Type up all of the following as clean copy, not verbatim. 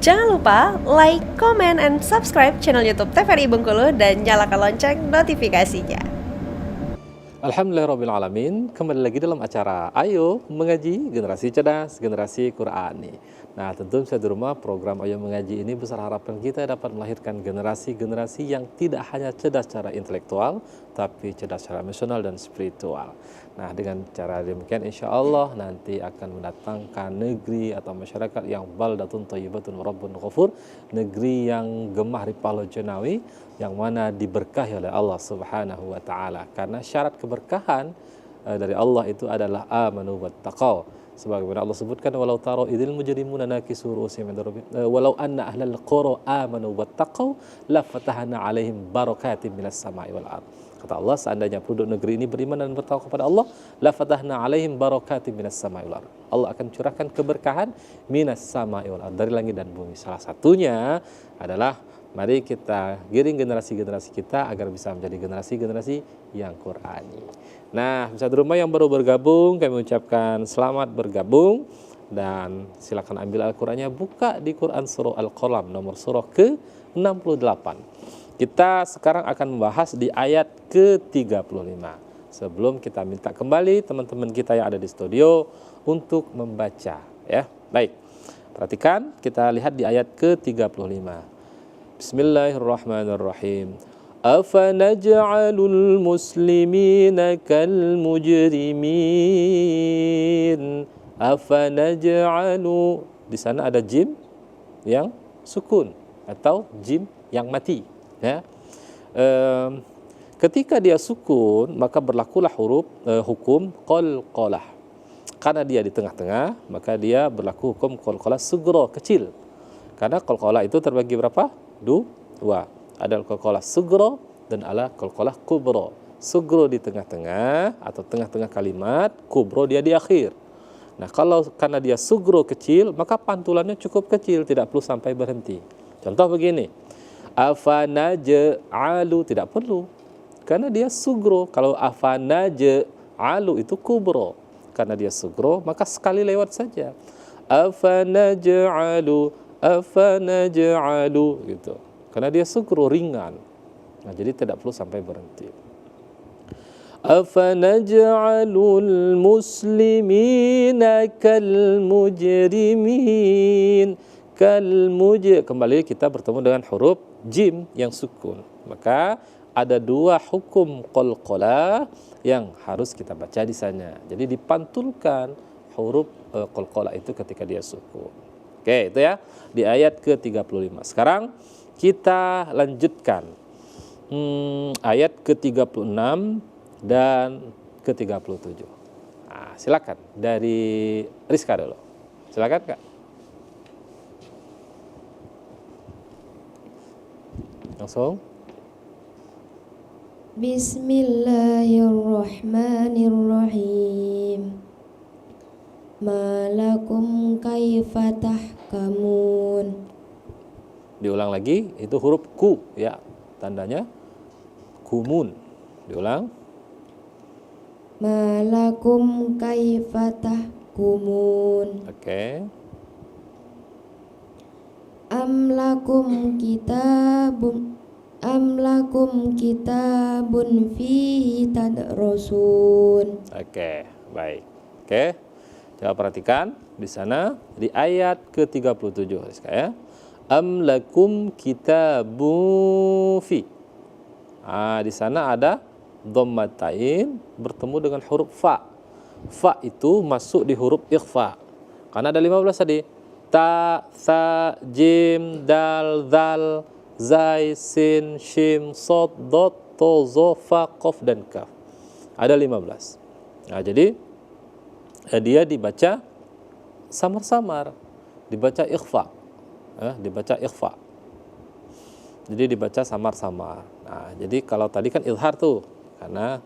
Jangan lupa like, comment, and subscribe channel YouTube TVRI Bengkulu dan nyalakan lonceng notifikasinya. Alhamdulillahirrabbilalamin. Kembali lagi dalam acara Ayo Mengaji Generasi Cerdas, Generasi Qurani. Nah, tentu saya di rumah program Ayo Mengaji ini besar harapan kita dapat melahirkan generasi-generasi yang tidak hanya cerdas secara intelektual, tapi cerdas secara emosional dan spiritual. Nah, dengan cara demikian insya Allah nanti akan mendatangkan negeri atau masyarakat yang baldatun thayyibatun wa rabbun ghafur, negeri yang gemah ripahlo jenawi, yang mana diberkahi oleh Allah Subhanahu wa taala. Karena syarat keberkahan dari Allah itu adalah amanu wattaqau. Sebagaimana Allah sebutkan walau taro idil mujrimuna nakisu ru'usihim walau anna ahlal qura amanu wattaqau la fatahna alaihim barakatim minas sama'i wal ardh. Kata Allah, seandainya penduduk negeri ini beriman dan bertakwa kepada Allah, la fatahna alaihim barakatim minas sama'i wal ardh. Allah akan curahkan keberkahan minas sama'i wal ardh, dari langit dan bumi. Salah satunya adalah mari kita giring generasi-generasi kita agar bisa menjadi generasi-generasi yang Qurani. Nah, bisa di rumah yang baru bergabung, kami ucapkan selamat bergabung. Dan silakan ambil Al-Qurannya, buka di Quran Surah Al-Qalam, nomor surah ke-68. Kita sekarang akan membahas di ayat ke-35. Sebelum kita minta kembali teman-teman kita yang ada di studio untuk membaca. Ya, baik. Perhatikan, kita lihat di ayat ke-35. Bismillahirrahmanirrahim. Afanaj'alul muslimina kal mujrimin. Afanaj'alu, di sana ada jim yang sukun atau jim yang mati, ya. Ketika dia sukun maka berlakulah hukum qalqalah. Karena dia di tengah-tengah maka dia berlaku hukum qalqalah sughra, kecil. Karena qalqalah itu terbagi berapa? Dua. Ada qalqalah sughra dan ada qalqalah kubra. Sughra di tengah-tengah atau tengah-tengah kalimat, kubra dia di akhir. Nah, karena dia sughra kecil, maka pantulannya cukup kecil, tidak perlu sampai berhenti. Contoh begini. Afanaj'alu, tidak perlu. Karena dia sughra. Kalau afanaj'alu itu kubra. Karena dia sughra, maka sekali lewat saja. Afanaj'alu gitu. Karena dia sughra, ringan. Nah, jadi tidak perlu sampai berhenti. Afanaj'alul muslimina kal mujrimin. Kembali kita bertemu dengan huruf jim yang sukun. Maka ada dua hukum qalqalah yang harus kita baca di sana. Jadi dipantulkan huruf qalqalah itu ketika dia sukun. Oke, itu ya di ayat ke-35. Sekarang kita lanjutkan ayat ke-36 dan ke-37. Nah, silakan dari Rizka dulu. Silakan, Kak. Langsung. Bismillahirrahmanirrahim. Malakum kaifa tahkamun. Diulang lagi, itu huruf ku, ya. Tandanya kumun. Diulang. Malakum kaifa tahkumun. Oke. Am lakum kitabun fihi tadrusun. Oke, baik. Oke. Coba perhatikan di sana di ayat ke-37, ya. Am lakum kitabun fi. Di sana ada dhammatain bertemu dengan huruf fa. Fa itu masuk di huruf ikhfa. Karena ada 15 tadi. Ta, tha, jim, dal, dhal, zai, sin, shim, sod, dot, to, zo, fa, qaf, dan kaf. Ada 15. Nah, jadi dia dibaca samar-samar, dibaca ikhfa. Dibaca ikhfa. Jadi dibaca samar-samar. Nah, jadi kalau tadi kan izhar tuh, karena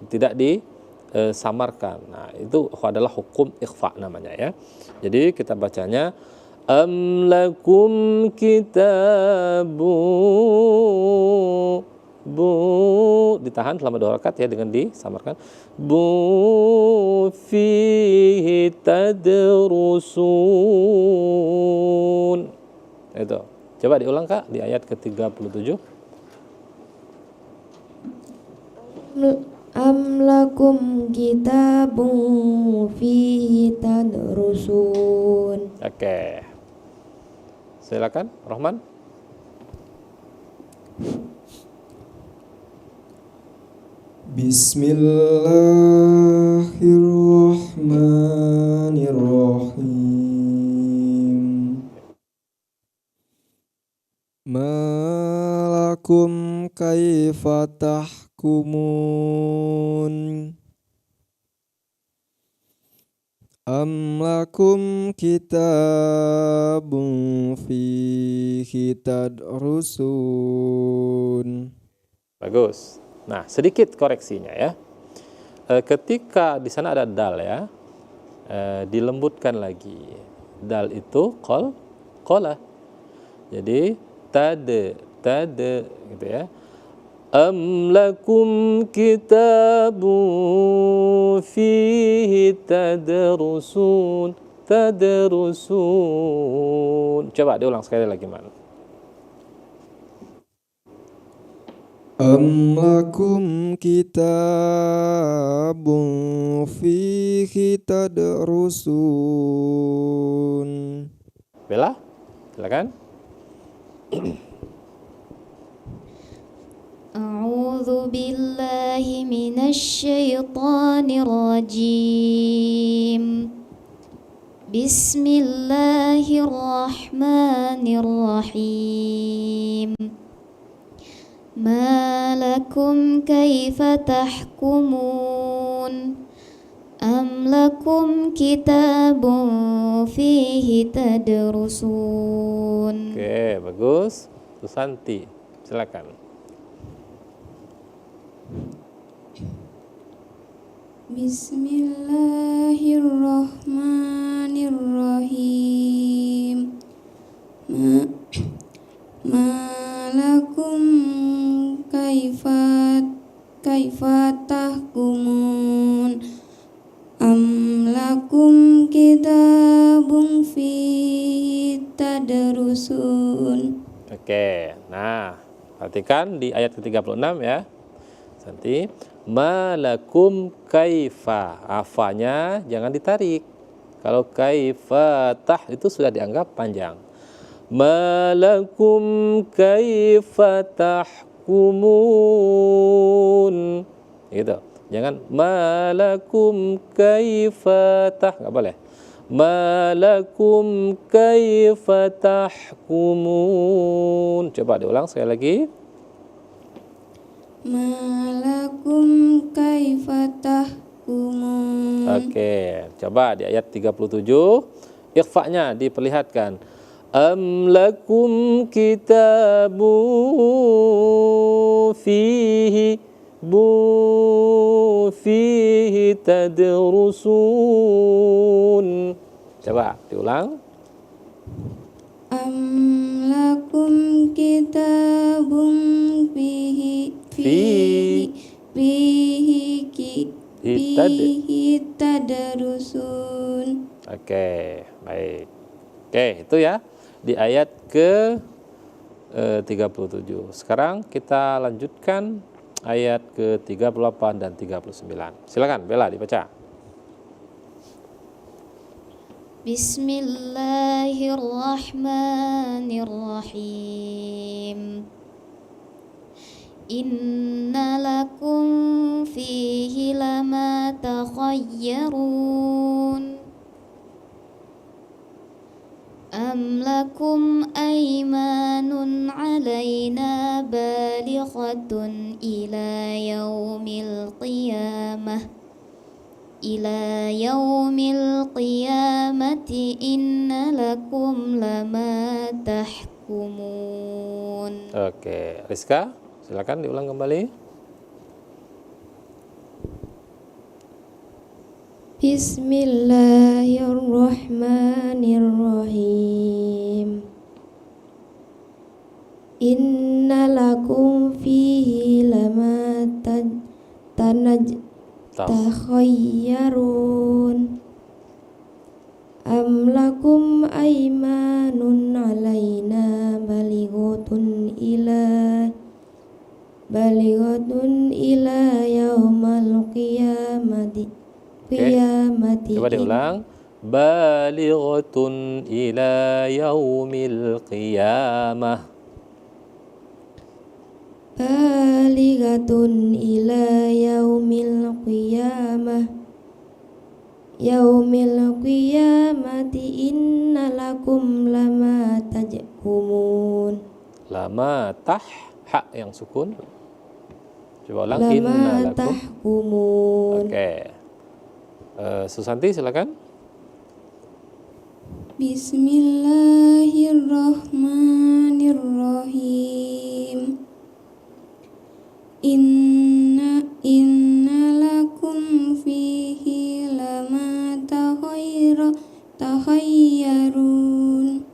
tidak disamarkan. Nah, itu adalah hukum ikhfa namanya, ya. Jadi kita bacanya am lakum kitabu ditahan selama 2 rakaat ya dengan disamarkan. Fihi tadrusun. Itu. Coba diulang Kak di ayat ke-37. Am lakum kitabun fihi tadrusun. Oke. Silakan, Rohman. Bismillahirrahmanirrahim. Malakum kaifa tahkumun. Am lakum kitabun fihi tadrusun. Bagus. Nah, sedikit koreksinya ya. Ketika di sana ada dal ya, dilembutkan lagi. Dal itu qola. Jadi tade gitu ya. Am lakum kitabun fihi tadrusun. Coba diulang sekali lagi, Man. Am lakum kitabun fihi tadrusun. Bella, silakan. A'udzu billahi minasyaitonir rajim. Bismillahirrahmanirrahim. Ma lakum kaifa tahkumun. Am lakum kitabun fihi tadrusun. Oke, bagus. Susanti, silakan. Bismillahirrahmanirrahim. Malakum kaifa tahkumun. Am lakum kitabun fihi tadrusun. Oke, nah perhatikan di ayat ke-36 ya. Santi, malakum kaifa, afanya jangan ditarik. Kalau kaifa tah itu sudah dianggap panjang. Malakum kaifa tahkumun. Gitu. Jangan malakum kaifa tah, enggak boleh. Malakum kaifa tahkumun. Coba diulang sekali lagi. Malakum kaifa tahkumun. Oke, coba di ayat 37 ikhfa-nya diperlihatkan. Am lakum kitabun fihi tadrusun. Coba diulang. Am lakum kitabun fihi tadrusun. Oke, baik. Oke, itu ya di ayat ke 37. Sekarang kita lanjutkan ayat ke 38 dan 39. Silakan Bella dibaca. Bismillahirrahmanirrahim. Inna lakum fihi lama takhayyarun. Am lakum aymanun alayna balighatun ila yaumil qiyamah. Ila yaumil qiyamati inna lakum lama tahkumun. Oke, Rizka, silakan diulang kembali. Bismillahirrahmanirrahim. Inna lakum fihi takhayyarun am lakum aymanun alaina balighatun ila yaumal qiyamati Coba diulang. Balighatun ila yaumil qiyamah. balighatun ila yaumil qiyamati innalakum lama tajkumun Lama ha yang sukun. Coba ulang. lama Innalakum. tahkumun. Oke. Susanti silakan. Bismillahirrahmanirrahim. Inna lakum fihi lama takhayyarun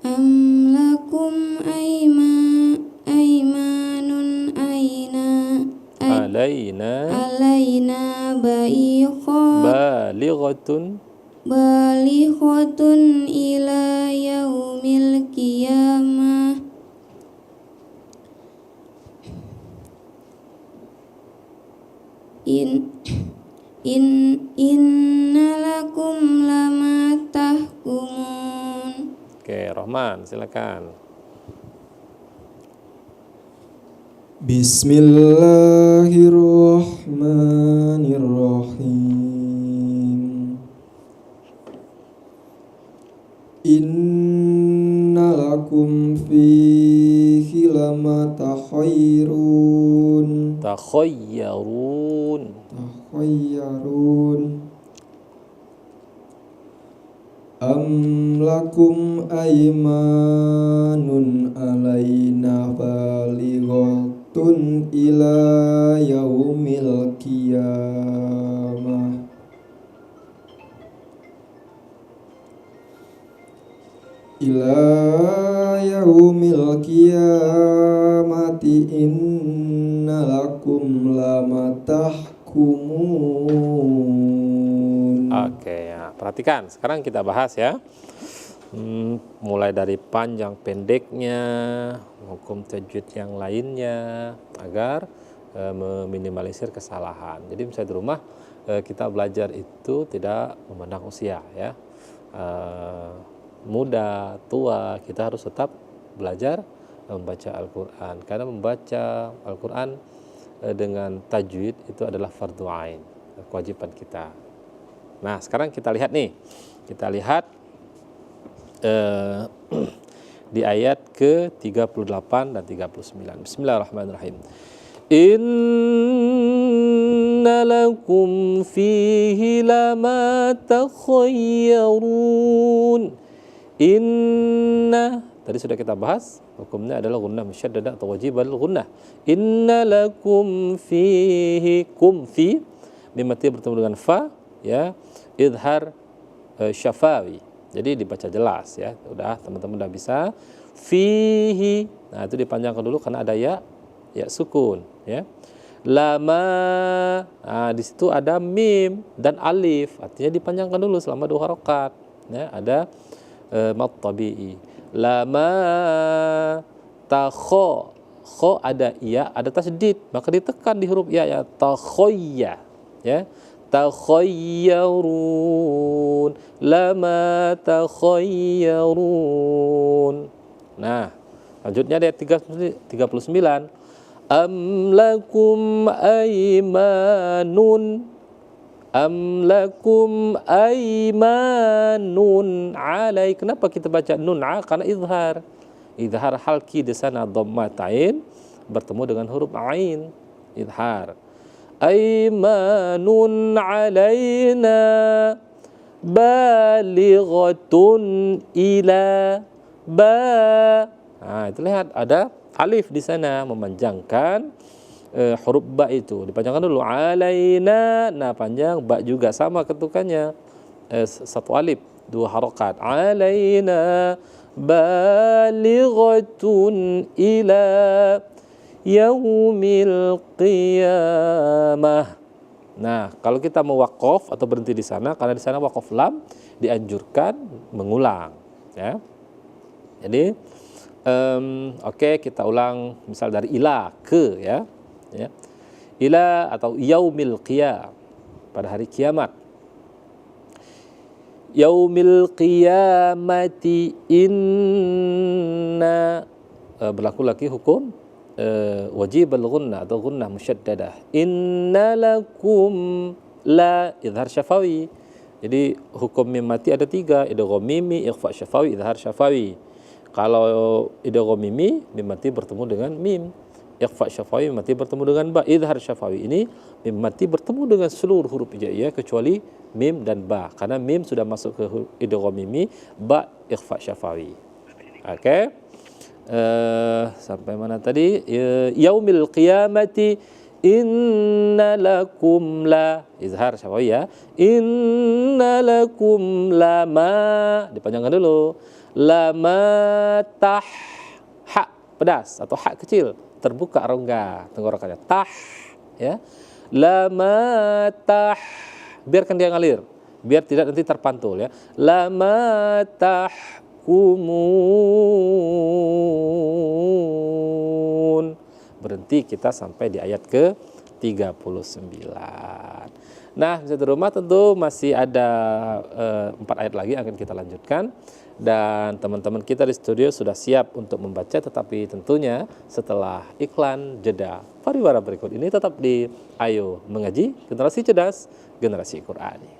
am lakum aymanun alaina balighatun ila yaumil qiyamah inna lakum lama tahkumun. Oke, Rohman silakan. Bismillahirrahmanirrahim. Inna lakum fihi lama takhayyarun am lakum aymanun alaina balighatun ila yaumil qiyamah inna lakum lama tahkumun. Oke, ya. Perhatikan, sekarang kita bahas ya. Mulai dari panjang pendeknya, hukum tajwid yang lainnya, agar meminimalisir kesalahan. Jadi misalnya di rumah kita belajar itu tidak memandang usia ya. Muda, tua, kita harus tetap belajar membaca Al-Quran. Karena membaca Al-Quran dengan tajwid itu adalah fardu ain, kewajiban kita. Nah, sekarang kita lihat nih. Kita lihat di ayat ke-38 dan 39. Bismillahirrahmanirrahim. Inna lakum fihi lama takhayyarun. Inna tadi sudah kita bahas, hukumnya adalah gunnah musyaddadah atau wajibal gunnah. Inna lakum fihi, kum fi mim mati bertemu dengan fa ya, idhar syafawi. Jadi dibaca jelas ya. Udah teman-teman udah bisa. Fihi. Nah, itu dipanjangkan dulu karena ada ya sukun ya. Lama. Nah, di situ ada mim dan alif. Artinya dipanjangkan dulu selama 2 harakat ya. Ada mad tabi'i. Lama takho. Kho ada ya, ada tasdid, maka ditekan di huruf ya takhayya ya. Takhayyarun, lama takhayyarun. Nah, lanjutnya ayat 39. Am lakum aymanun, am lakum aymanun alai. Kenapa kita baca nun? Karena izhar. Izhar halki di sana dhammatain bertemu dengan huruf ain, izhar. Aymanun alaina balighatun ila ba. Nah, itu lihat ada alif di sana memanjangkan huruf ba itu. Dipanjangkan dulu alaina. Nah, panjang ba juga sama ketukannya. 1 alif, 2 harakat. Alaina balighatun ila yaumil qiyamah. Nah, kalau kita mau waqaf atau berhenti di sana, karena di sana waqaf lam dianjurkan mengulang, ya. Jadi, oke, kita ulang misal dari ila ke, ya. Ila atau yaumil qiyam, pada hari kiamat. Yaumil qiyamati inna, berlaku lagi hukum wajib al-ghunnah atau ghunnah musyaddadah. Inna lakum la idhar syafawi. Jadi hukum mim mati ada 3, idgham mimi, ikhfa syafawi, idhar syafawi. Kalau idgham mimi, mim mati bertemu dengan mim. Ikhfa syafawi, mim mati bertemu dengan ba. Idhar syafawi ini mim mati bertemu dengan seluruh huruf hijaiyah kecuali mim dan ba, karena mim sudah masuk ke idgham mimi, ba ikhfa syafawi. Oke. Sampai mana tadi? Yaumil qiyamati inna lakum la, izhar syafawi ya. Inna lakum lama, dipanjangkan dulu. Lama tah, ha pedas atau ha kecil, terbuka rongga tenggorokannya. Tah, ya. Lama tah, biarkan dia ngalir, biar tidak nanti terpantul, ya. Lama tahkumun. Berhenti kita sampai di ayat ke-39. Nah, bisa di rumah tentu masih ada 4 ayat lagi yang akan kita lanjutkan. Dan teman-teman kita di studio sudah siap untuk membaca, tetapi tentunya setelah iklan jeda pariwara berikut ini tetap di Ayo Mengaji, Generasi Cerdas, Generasi Qur'ani.